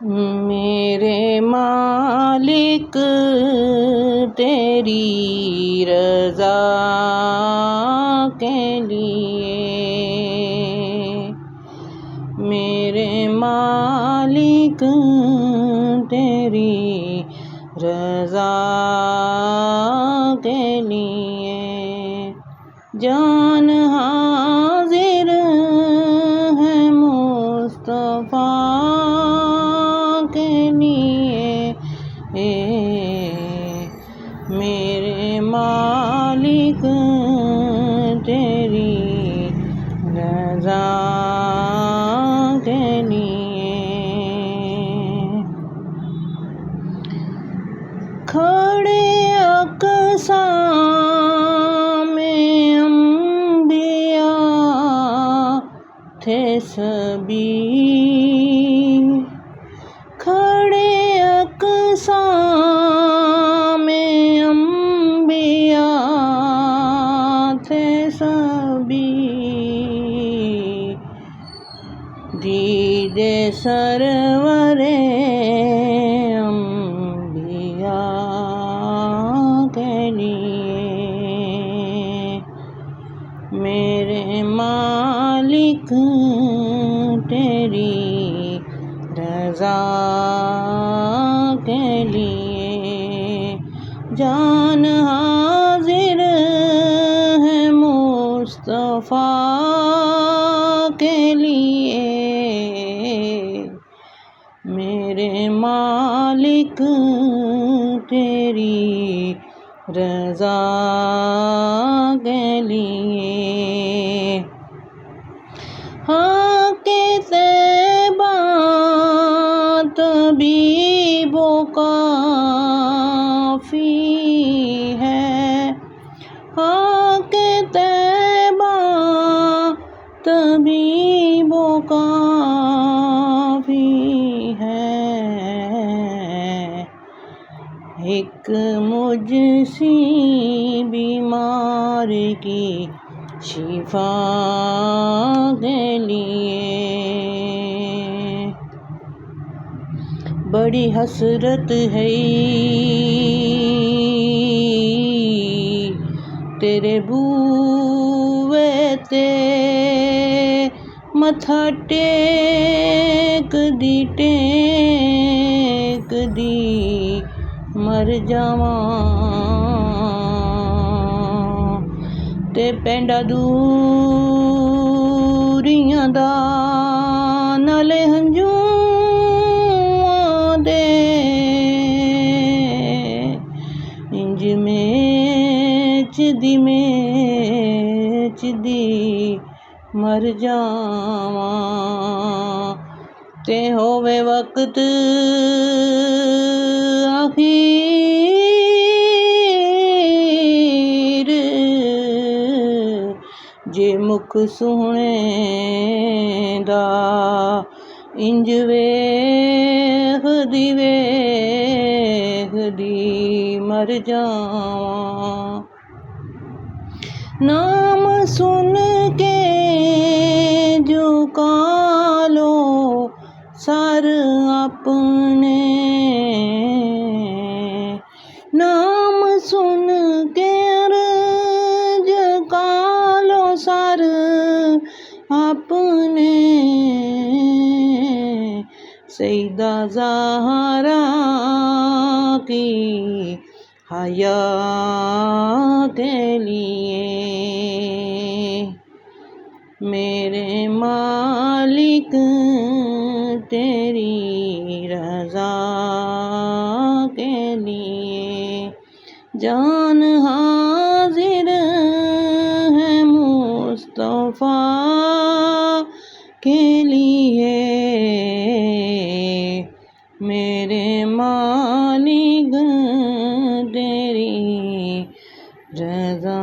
میرے مالک تیری رضا کے لیے، میرے مالک تیری رضا کے لیے جان حاضر ہے مصطفیٰ کے لیے، میرے مالک تیری رضا کے لیے کھڑے اقصیٰ میں انبیاء تھے سبھی، کھڑے اقصیٰ میں انبیاء تھے سبھی، دیدے سرورِ انبیاء کے لیے، میرے مالک تیری رضا کے لیے جان حاضر ہے مصطفیٰ کے لیے، میرے مالک تیری رضا کے لیے خاک طیبہ طبیب و کافی ہے، خاک طیبہ طبیب و کافی ہے، ایک مجھ سی بیمار کی شفا کے لیے بڑی حسرت ہے تیرے بوئے تے متھا ٹیک دی مر جاواں تے پینڈا دوریاں دا نالے ہنجوں دے انج میچ دی مر جاواں تے ہووے وقت آخیر جے مکھ سوہنے دا انج ویکھ دی مر جاواں، نام سن کے جھکا لو سر اپنے، نام سن کے جھکا لو سر اپنے، سیدہ زہرا کی حیا کے لیے، میرے مالک تیری رضا کے لیے جان حاضر ہے مصطفیٰ کے لیے، میرے مالک تیری رضا